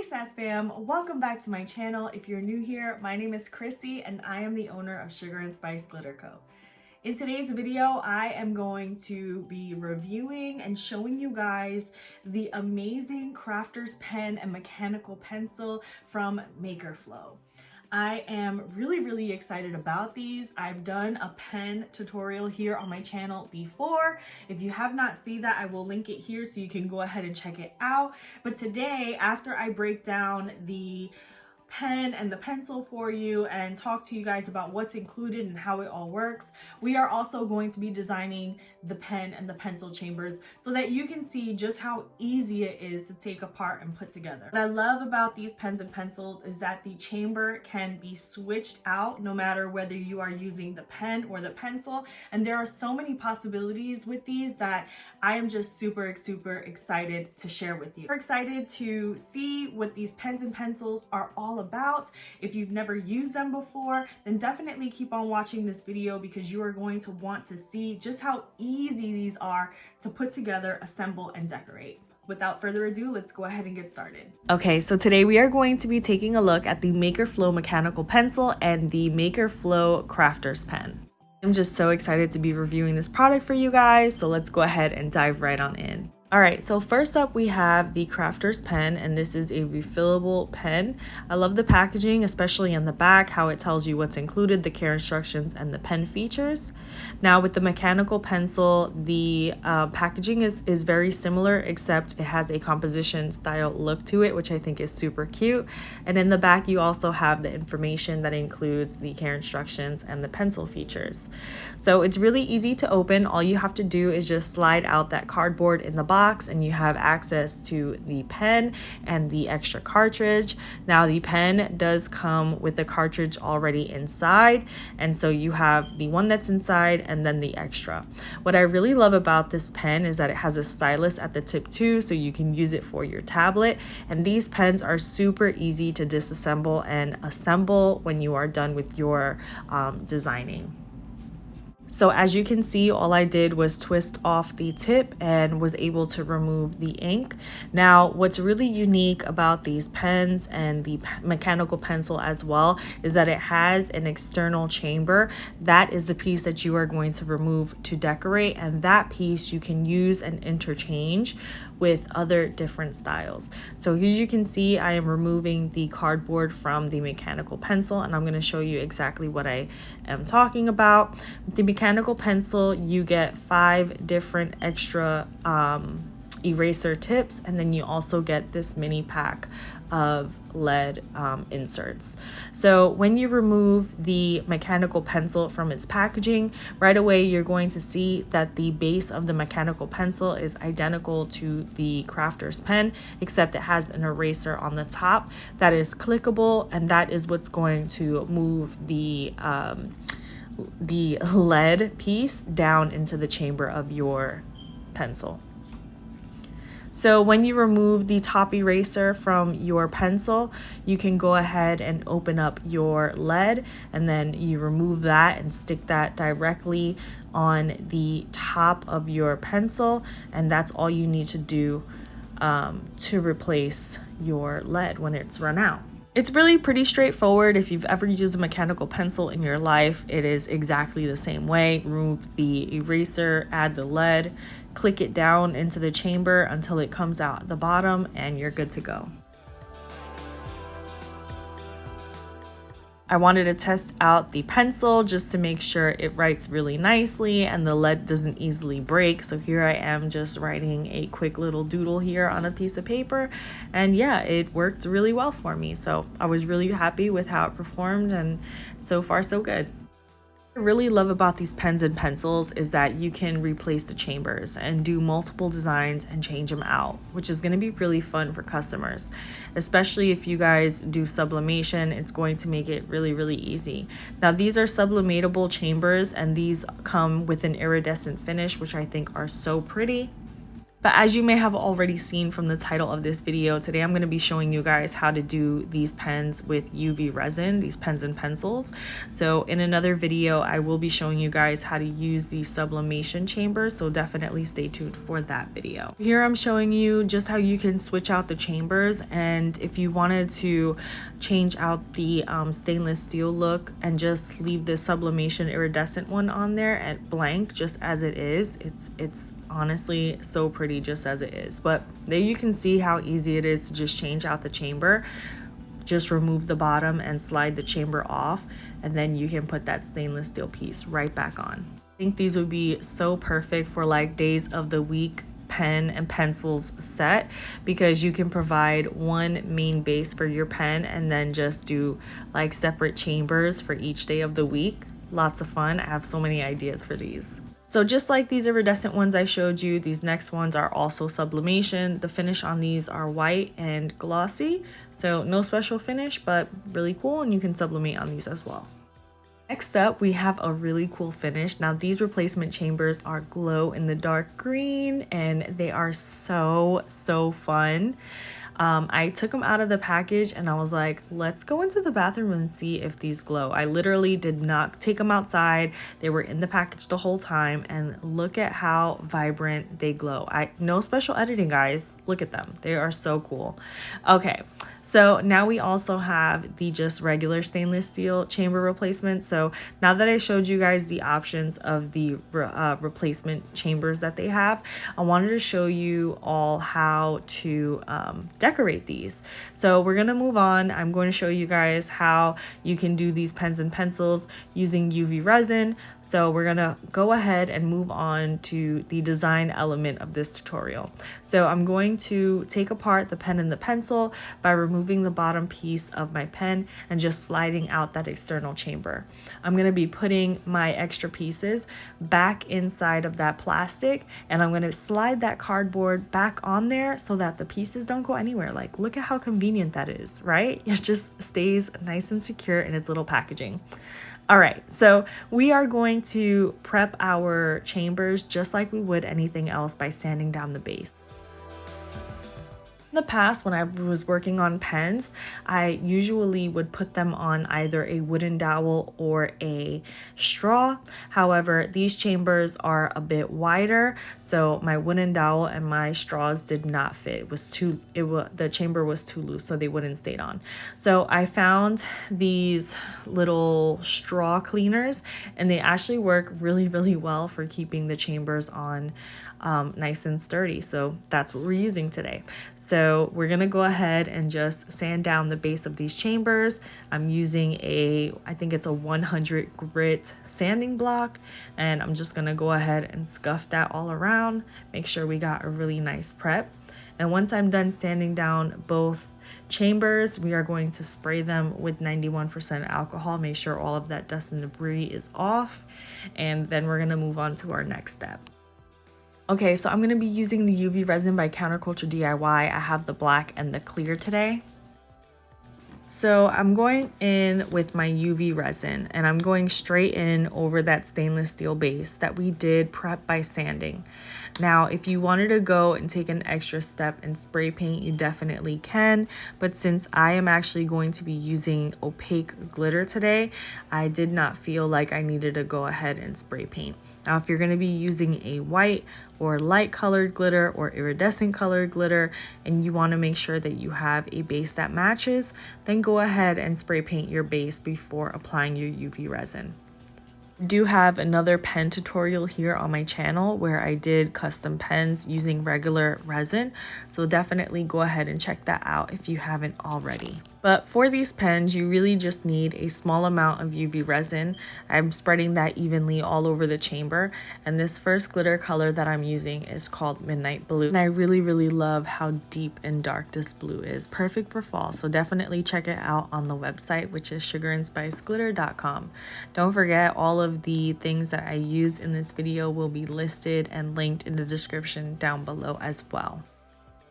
Hey Sass fam, welcome back to my channel. If you're new here, my name is Chrissy and I am the owner of Sugar and Spice Glitter Co. In today's video, I am going to be reviewing and showing you guys the amazing crafter's pen and mechanical pencil from Flo. I am really excited about these. I've done a pen tutorial here on my channel before. If you have not seen that, I will link it here so you can go ahead and check it out. But today, after I break down the pen and the pencil for you and talk to you guys about what's included and how it all works, we are also going to be designing the pen and the pencil chambers so that you can see just how easy it is to take apart and put together. What I love about these pens and pencils is that the chamber can be switched out no matter whether you are using the pen or the pencil, and there are so many possibilities with these that I am just super excited to share with you. We're excited to see what these pens and pencils are all about. If you've never used them before, then definitely keep on watching this video because you are going to want to see just how easy these are to put together, assemble, and decorate. Without further ado, let's go ahead and get started. Okay, so today we are going to be taking a look at the Flo mechanical pencil and the Flo crafter's pen. I'm just so excited to be reviewing this product for you guys, so let's go ahead and dive right on in. All right, so first up we have the crafter's pen, and this is a refillable pen. I love the packaging, especially on the back, how it tells you what's included, the care instructions, and the pen features. Now with the mechanical pencil, the packaging is very similar, except it has a composition style look to it, which I think is super cute. And in the back, you also have the information that includes the care instructions and the pencil features. So it's really easy to open. All you have to do is just slide out that cardboard in the box, and you have access to the pen and the extra cartridge. Now the pen does come with the cartridge already inside, and so you have the one that's inside and then the extra. What I really love about this pen is that it has a stylus at the tip too, so you can use it for your tablet, and these pens are super easy to disassemble and assemble when you are done with your designing. So as you can see, all I did was twist off the tip and was able to remove the ink. Now, what's really unique about these pens and the mechanical pencil as well is that it has an external chamber. That is the piece that you are going to remove to decorate, and that piece you can use and interchange with other different styles. So here you can see I am removing the cardboard from the mechanical pencil, and I'm going to show you exactly what I am talking about. With the mechanical pencil, you get 5 different extra eraser tips, and then you also get this mini pack of lead inserts. So when you remove the mechanical pencil from its packaging, right away you're going to see that the base of the mechanical pencil is identical to the crafter's pen, except it has an eraser on the top that is clickable, and that is what's going to move the lead piece down into the chamber of your pencil. So when you remove the top eraser from your pencil, you can go ahead and open up your lead, and then you remove that and stick that directly on the top of your pencil, and that's all you need to do to replace your lead when it's run out. It's really pretty straightforward. If you've ever used a mechanical pencil in your life, it is exactly the same way. Remove the eraser, add the lead, click it down into the chamber until it comes out at the bottom, and you're good to go. I wanted to test out the pencil just to make sure it writes really nicely and the lead doesn't easily break. So here I am just writing a quick little doodle here on a piece of paper, and yeah, it worked really well for me. So I was really happy with how it performed, and so far so good. What I really love about these pens and pencils is that you can replace the chambers and do multiple designs and change them out, which is going to be really fun for customers. Especially if you guys do sublimation, it's going to make it really easy. Now these are sublimatable chambers, and these come with an iridescent finish, which I think are so pretty. But as you may have already seen from the title of this video, today I'm going to be showing you guys how to do these pens with UV resin, these pens and pencils. So in another video, I will be showing you guys how to use these sublimation chambers, so definitely stay tuned for that video. Here I'm showing you just how you can switch out the chambers, and if you wanted to change out the stainless steel look and just leave the sublimation iridescent one on there at blank just as it is, it's honestly so pretty just as it is. But there you can see how easy it is to just change out the chamber. Just remove the bottom and slide the chamber off, and then you can put that stainless steel piece right back on. I think these would be so perfect for like days of the week pen and pencils set, because you can provide one main base for your pen and then just do like separate chambers for each day of the week. Lots of fun. I have so many ideas for these. So just like these iridescent ones I showed you, these next ones are also sublimation. The finish on these are white and glossy, so no special finish, but really cool, and you can sublimate on these as well. Next up, we have a really cool finish. Now these replacement chambers are glow in the dark green, and they are so fun. I took them out of the package and I was like, let's go into the bathroom and see if these glow. I literally did not take them outside. They were in the package the whole time, and look at how vibrant they glow. No special editing, guys. Look at them. They are so cool. Okay, so now we also have the just regular stainless steel chamber replacement. So now that I showed you guys the options of the replacement chambers that they have, I wanted to show you all how to decorate these. So we're gonna move on. I'm going to show you guys how you can do these pens and pencils using UV resin. So we're gonna go ahead and move on to the design element of this tutorial. So I'm going to take apart the pen and the pencil by removing the bottom piece of my pen and just sliding out that external chamber. I'm gonna be putting my extra pieces back inside of that plastic, and I'm gonna slide that cardboard back on there so that the pieces don't go anywhere. Like, look at how convenient that is, right? It just stays nice and secure in its little packaging. All right, so we are going to prep our chambers just like we would anything else by sanding down the base. In the past, when I was working on pens, I usually would put them on either a wooden dowel or a straw. However, these chambers are a bit wider, so my wooden dowel and my straws did not fit. The chamber was too loose, so they wouldn't stay on. So I found these little straw cleaners, and they actually work really well for keeping the chambers on nice and sturdy. So that's what we're using today. So we're gonna go ahead and just sand down the base of these chambers. I'm using I think it's a 100 grit sanding block, and I'm just gonna go ahead and scuff that all around, make sure we got a really nice prep. And once I'm done sanding down both chambers, we are going to spray them with 91% alcohol, make sure all of that dust and debris is off, and then we're gonna move on to our next step. Okay, so I'm going to be using the UV resin by Counterculture DIY. I have the black and the clear today. So I'm going in with my UV resin, and I'm going straight in over that stainless steel base that we did prep by sanding. Now, if you wanted to go and take an extra step and spray paint, you definitely can. But since I am actually going to be using opaque glitter today, I did not feel like I needed to go ahead and spray paint. Now, if you're going to be using a white or light colored glitter or iridescent colored glitter, and you want to make sure that you have a base that matches, then go ahead and spray paint your base before applying your UV resin. I do have another pen tutorial here on my channel where I did custom pens using regular resin, so definitely go ahead and check that out if you haven't already. But for these pens, you really just need a small amount of UV resin. I'm spreading that evenly all over the chamber, and this first glitter color that I'm using is called Midnight Blue, and I really love how deep and dark this blue is. Perfect for fall, so definitely check it out on the website, which is sugarandspiceglitter.com. Don't forget, all of the things that I use in this video will be listed and linked in the description down below as well.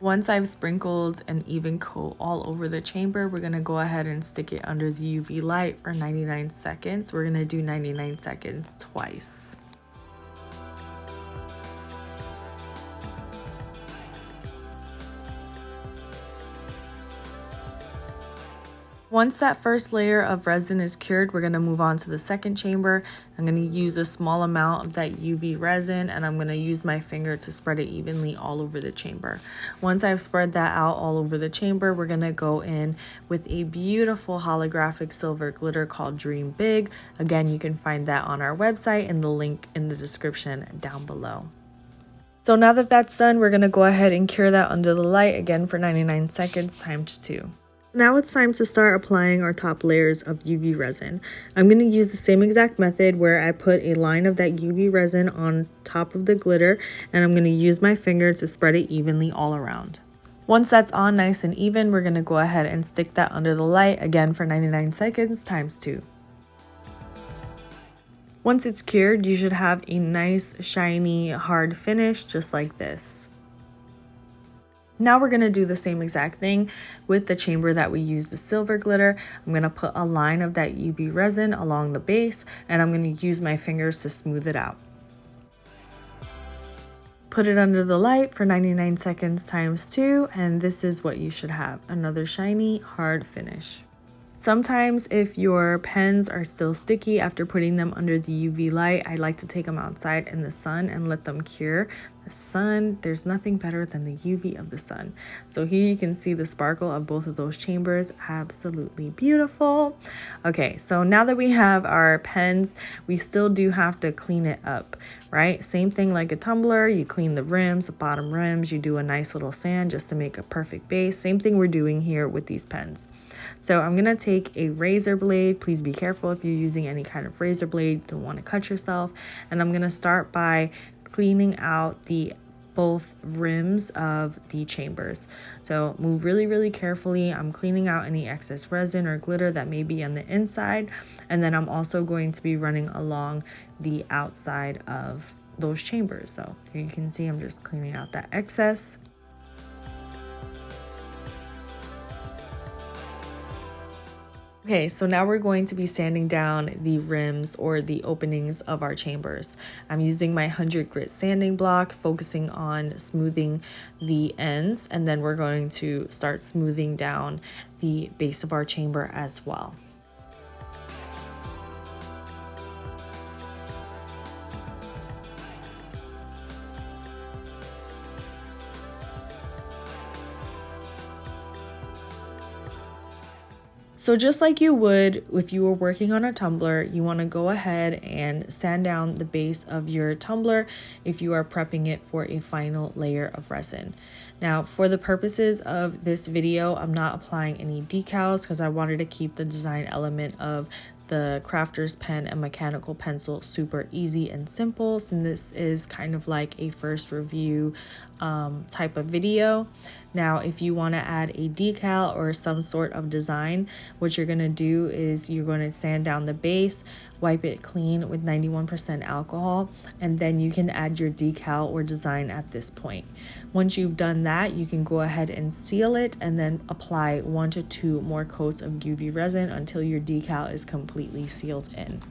Once I've sprinkled an even coat all over the chamber, we're going to go ahead and stick it under the UV light for 99 seconds. We're going to do 99 seconds twice. Once that first layer of resin is cured, we're going to move on to the second chamber. I'm going to use a small amount of that UV resin, and I'm going to use my finger to spread it evenly all over the chamber. Once I've spread that out all over the chamber, we're going to go in with a beautiful holographic silver glitter called Dream Big. Again, you can find that on our website and the link in the description down below. So now that that's done, we're going to go ahead and cure that under the light again for 99 seconds times 2. Now it's time to start applying our top layers of UV resin. I'm going to use the same exact method where I put a line of that UV resin on top of the glitter, and I'm going to use my finger to spread it evenly all around. Once that's on nice and even, we're going to go ahead and stick that under the light again for 99 seconds times 2. Once it's cured, you should have a nice, shiny, hard finish just like this. Now we're going to do the same exact thing with the chamber that we used the silver glitter. I'm going to put a line of that UV resin along the base, and I'm going to use my fingers to smooth it out. Put it under the light for 99 seconds times 2, and this is what you should have, another shiny, hard finish. Sometimes if your pens are still sticky after putting them under the UV light, I like to take them outside in the sun and let them cure. The sun, there's nothing better than the UV of the sun. So here you can see the sparkle of both of those chambers. Absolutely beautiful. Okay, so now that we have our pens, we still do have to clean it up, right? Same thing like a tumbler, you clean the rims, the bottom rims, you do a nice little sand just to make a perfect base. Same thing we're doing here with these pens. So I'm gonna take a razor blade. Please be careful if you're using any kind of razor blade, you don't want to cut yourself. And I'm gonna start by cleaning out the both rims of the chambers. So move really carefully. I'm cleaning out any excess resin or glitter that may be on the inside, and then I'm also going to be running along the outside of those chambers. So here you can see I'm just cleaning out that excess. Okay, so now we're going to be sanding down the rims or the openings of our chambers. I'm using my 100 grit sanding block, focusing on smoothing the ends, and then we're going to start smoothing down the base of our chamber as well. So just like you would if you were working on a tumbler, you want to go ahead and sand down the base of your tumbler if you are prepping it for a final layer of resin. Now, for the purposes of this video, I'm not applying any decals because I wanted to keep the design element of the crafter's pen and mechanical pencil super easy and simple, since this is kind of like a first review type of video. Now, if you want to add a decal or some sort of design, what you're going to do is you're going to sand down the base, wipe it clean with 91% alcohol, and then you can add your decal or design at this point. Once you've done that, you can go ahead and seal it and then apply 1 to 2 more coats of UV resin until your decal is completely sealed in.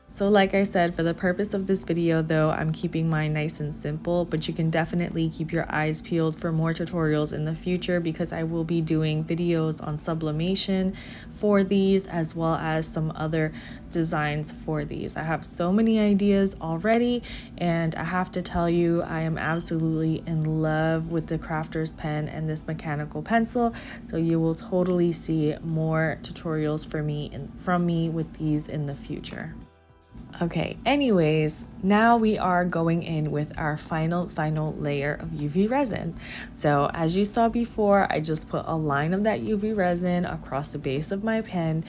So like I said, for the purpose of this video though, I'm keeping mine nice and simple, but you can definitely keep your eyes peeled for more tutorials in the future because I will be doing videos on sublimation for these as well as some other designs for these. I have so many ideas already, and I have to tell you, I am absolutely in love with the crafter's pen and this mechanical pencil. So you will totally see more tutorials from me with these in the future. Okay, anyways, now we are going in with our final layer of UV resin. So as you saw before, I just put a line of that UV resin across the base of my pen,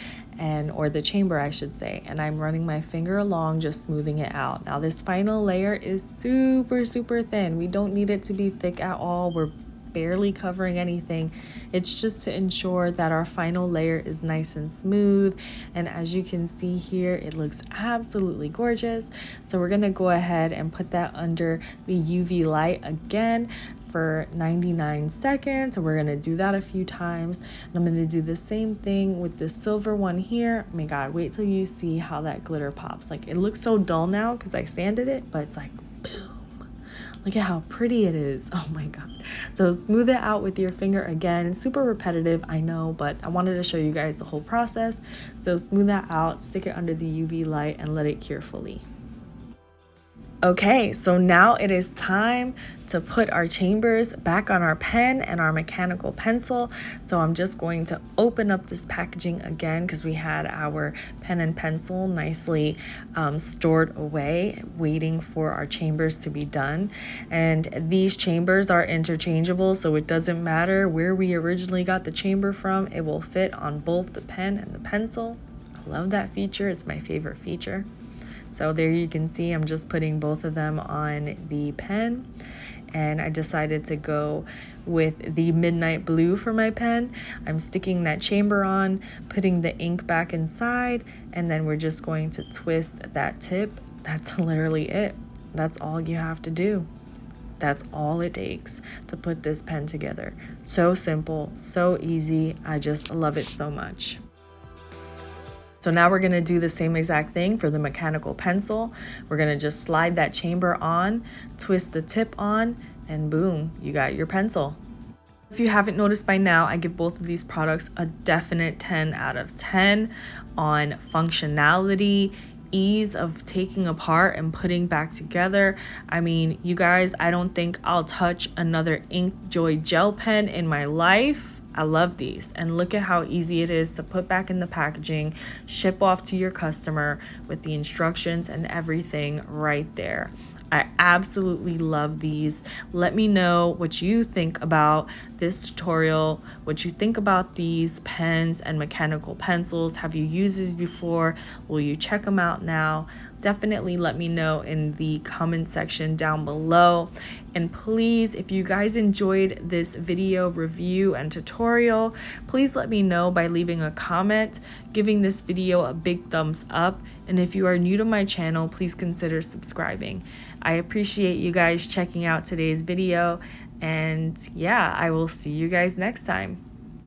or the chamber I should say, and I'm running my finger along, just smoothing it out. Now this final layer is super thin. We don't need it to be thick at all. We're barely covering anything. It's just to ensure that our final layer is nice and smooth, and as you can see here, it looks absolutely gorgeous. So we're gonna go ahead and put that under the UV light again for 99 seconds. So we're gonna do that a few times, and I'm gonna do the same thing with the silver one here. Oh my god, wait till you see how that glitter pops. Like, it looks so dull now because I sanded it, but it's like boom. Look at how pretty it is. Oh my God. So smooth it out with your finger again. Super repetitive, I know, but I wanted to show you guys the whole process. So smooth that out, stick it under the UV light, and let it cure fully. Okay, so now it is time to put our chambers back on our pen and our mechanical pencil. So I'm just going to open up this packaging again because we had our pen and pencil nicely stored away, waiting for our chambers to be done. And these chambers are interchangeable, so it doesn't matter where we originally got the chamber from. It will fit on both the pen and the pencil. I love that feature. It's my favorite feature. So there you can see I'm just putting both of them on the pen, and I decided to go with the midnight blue for my pen. I'm sticking that chamber on, putting the ink back inside, and then we're just going to twist that tip. That's literally it. That's all you have to do. That's all it takes to put this pen together. So simple, so easy. I just love it so much. So now we're gonna do the same exact thing for the mechanical pencil. We're gonna just slide that chamber on, twist the tip on, and boom, you got your pencil. If you haven't noticed by now, I give both of these products a definite 10 out of 10 on functionality, ease of taking apart and putting back together. I mean, you guys, I don't think I'll touch another InkJoy gel pen in my life. I love these, and look at how easy it is to put back in the packaging, ship off to your customer with the instructions and everything right there. I absolutely love these. Let me know what you think about this tutorial, what you think about these pens and mechanical pencils. Have you used these before? Will you check them out now? Definitely let me know in the comment section down below. And please, if you guys enjoyed this video review and tutorial, please let me know by leaving a comment, giving this video a big thumbs up. And if you are new to my channel, please consider subscribing. I appreciate you guys checking out today's video. And yeah, I will see you guys next time.